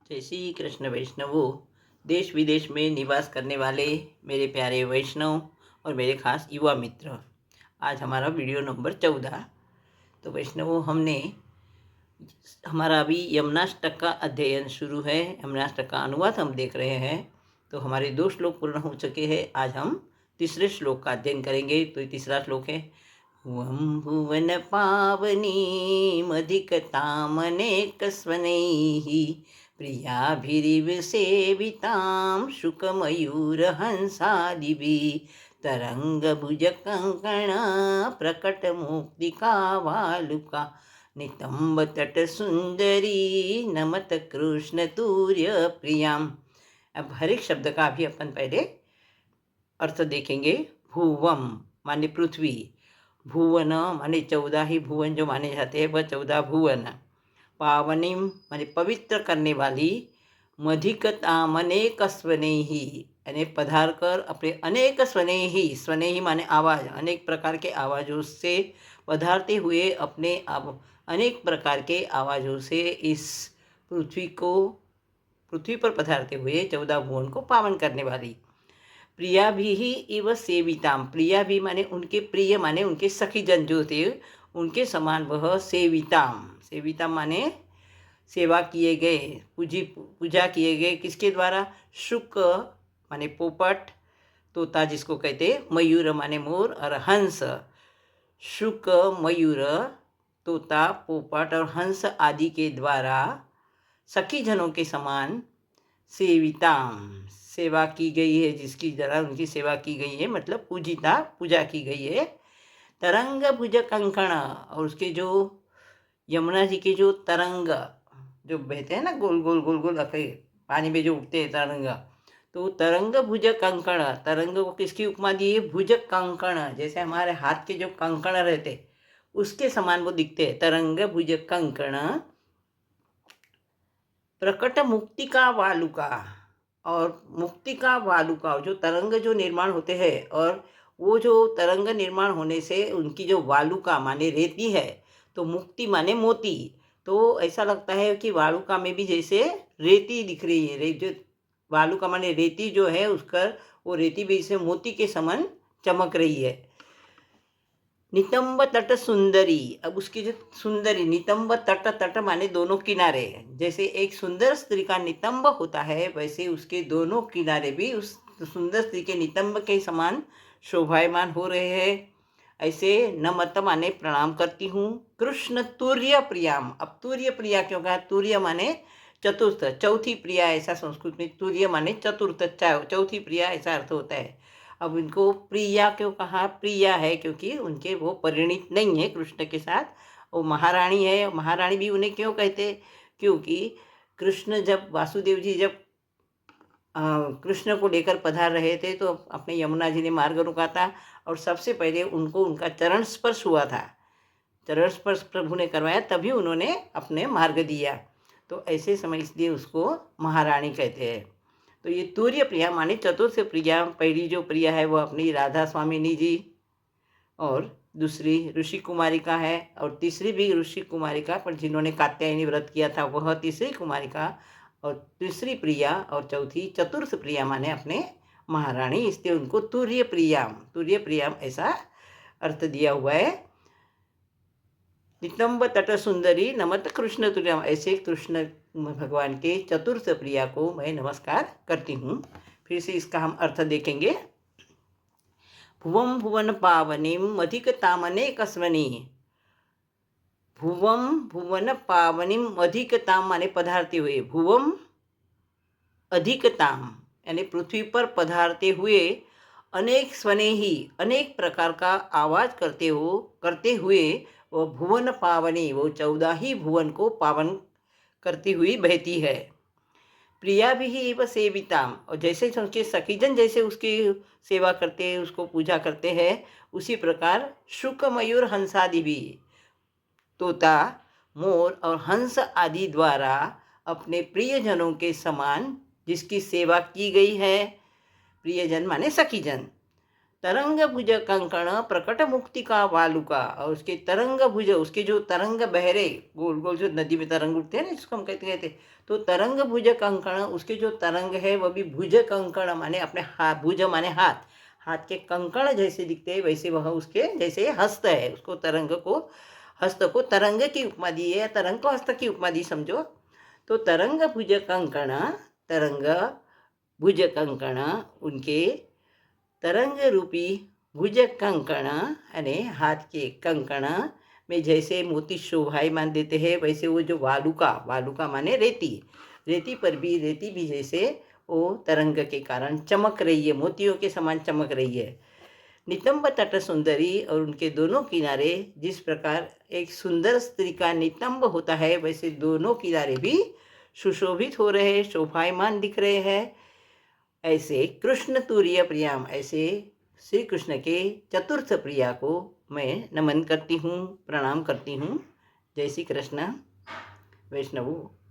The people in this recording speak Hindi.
जय श्री कृष्ण वैष्णवों। देश विदेश में निवास करने वाले मेरे प्यारे वैष्णव और मेरे खास युवा मित्र, आज हमारा वीडियो नंबर 14। तो वैष्णवों, हमारा अभी यमुनाष्टक का अध्ययन शुरू है। यमुनाष्टक का अनुवाद हम देख रहे हैं। तो हमारे 2 श्लोक पूर्ण हो चुके हैं। आज हम तीसरे श्लोक का अध्ययन करेंगे। तो ये तीसरा श्लोक है, वं भुवन पावनी मधिकतामनेक स्वनैः प्रियाभिरिव सेवितां शुकमयूरहंसादिभिः तरङ्गभुजकङ्कणा प्रकटमुक्तिकावालुका नितंबतटसुंदरी नमत कृष्ण तूर्य प्रियाम। अब हर एक शब्द का भी अपन पहले अर्थ देखेंगे। भुवम माने पृथ्वी, भुवन माने 14 ही भुवन जो माने जाते हैं, वह 14 भुवन। पावनीम माने पवित्र करने वाली, मधिकताम अनेक स्वनेही यानी पधार कर अपने अनेक स्वनेही, स्वनेही माने आवाज़, अनेक प्रकार के आवाज़ों से पधारते हुए अपने आप अनेक प्रकार के आवाज़ों से इस पृथ्वी पर पधारते हुए 14 भुवन को पावन करने वाली। प्रिया भी ही इव सेविताम, प्रिया भी माने उनके प्रिय, माने उनके सखी जन जो थे उनके समान वह सेविताम। सेविताम माने सेवा किए गए, पूजा किए गए। किसके द्वारा? शुक माने पोपट, तोता जिसको कहते, मयूर माने मोर, और हंस। शुक, मयूर, तोता, पोपट और हंस आदि के द्वारा सखी जनों के समान सेविताम सेवा की गई है, जिसकी जरा उनकी सेवा की गई है, मतलब पूजा की गई है। तरंग भुज कंकण, और उसके जो यमुना जी के जो तरंग जो बहते हैं ना, गोल गोल गोल गोल पानी में जो उठते हैं तरंग, तो तरंग भुज कंकण, तरंग को किसकी उपमा दी है? भुज कंकण, जैसे हमारे हाथ के जो कंकण रहते उसके समान वो दिखते हैं। तरंग भुज कंकण प्रकट मुक्ति का वालुका, और मुक्ति का वालुका जो तरंग जो निर्माण होते हैं, और वो जो तरंग निर्माण होने से उनकी जो वालुका माने रेती है, तो मुक्ति माने मोती। तो ऐसा लगता है कि वालुका में भी जैसे रेती दिख रही है। जो वालुका माने रेती जो है उसका, वो रेती भी जैसे मोती के समान चमक रही है। नितंब तट सुंदरी, अब उसकी जो सुंदरी, नितंब तट, तट माने दोनों किनारे, जैसे एक सुंदर स्त्री का नितंब होता है वैसे उसके दोनों किनारे भी उस सुंदर स्त्री के नितंब के समान शोभायमान हो रहे हैं। ऐसे नमत माने प्रणाम करती हूँ। कृष्ण तूर्य प्रियाम, अब तूर्य प्रिया क्यों कहा? तूर्य माने चतुर्थ, चौथी प्रिया, ऐसा संस्कृत में तूर्य माने चतुर्थ, चौथी प्रिया ऐसा अर्थ होता है। अब इनको प्रिया क्यों कहा? प्रिया है क्योंकि उनके वो परिणित नहीं है कृष्ण के साथ, वो महारानी है। महारानी भी उन्हें क्यों कहते? क्योंकि कृष्ण जब वासुदेव जी जब कृष्ण को लेकर पधार रहे थे तो अपने यमुना जी ने मार्ग रुका था, और सबसे पहले उनको उनका चरण स्पर्श हुआ था। चरण स्पर्श प्रभु ने करवाया, तभी उन्होंने अपने मार्ग दिया। तो ऐसे समय इसलिए उसको महारानी कहते हैं। तो ये तूर्य प्रिया माने चतुर्थ प्रिया। पहली जो प्रिया है वो अपनी राधा स्वामिनी जी, और दूसरी ऋषि कुमारिका है, और तीसरी भी ऋषि कुमारिका, पर जिन्होंने कात्यायनी व्रत किया था वह तीसरी कुमारिका, और तीसरी प्रिया, और चौथी चतुर्थ प्रिया माने अपने महारानी, इसलिए उनको तूर्य प्रियाम ऐसा अर्थ दिया हुआ है। नितंब तट सुंदरी नमत कृष्ण तुल्यम, ऐसे कृष्ण भगवान के चतुर्थ प्रिया को मैं नमस्कार करती हूँ। फिर से इसका हम अर्थ देखेंगे। भुवम भुवन पावनीम अधिकतामनेक स्वनी, भुवम भुवन पावनीम अधिकताम माने पधारते हुए, भुवम अधिकताम यानी पृथ्वी पर पधारते हुए, अनेक स्वनेही अनेक प्रकार का आवाज करते हुए वो भुवन पावनी, वो 14 ही भुवन को पावन करती हुई बहती है। प्रिया भी ही व सेविताम, और जैसे उसके सखीजन जैसे उसकी सेवा करते हैं, उसको पूजा करते हैं, उसी प्रकार शुक मयूर हंसादि भी, तोता, मोर और हंस आदि द्वारा अपने प्रियजनों के समान जिसकी सेवा की गई है, प्रियजन माने सखीजन, तरंग भुज कंकण प्रकट मुक्ति का वालुका। और उसके तरंग भुज, उसके जो तरंग बहरे गोल गोल जो नदी में तरंग उठते हैं ना, जिसको हम कहते तो तरंग भुज कंकण, उसके जो तरंग है वह भी भुज कंकण माने अपने हाथ, भुज माने हाथ, हाथ के कंकण जैसे दिखते हैं वैसे वह उसके जैसे हस्त है। उसको तरंग को, हस्त को तरंग की उपमा दी है, तरंग को हस्त की उपमा दी समझो। तो तरंग भुज कंकण, तरंग भुज कंकण, उनके तरंग रूपी भुज कंकण यानी हाथ के कंकण में जैसे मोती शोभायमान देते हैं, वैसे वो जो वालुका, वालुका माने रेती, रेती पर भी, रेती भी जैसे वो तरंग के कारण चमक रही है, मोतियों के समान चमक रही है। नितंब तट सुंदरी, और उनके दोनों किनारे जिस प्रकार एक सुंदर स्त्री का नितंब होता है, वैसे दोनों किनारे भी सुशोभित हो रहे, शोभायमान दिख रहे हैं। ऐसे कृष्ण तुरीय प्रियाम, ऐसे श्री कृष्ण के चतुर्थ प्रिया को मैं नमन करती हूँ, प्रणाम करती हूँ। जय श्री कृष्ण। वैष्णवों।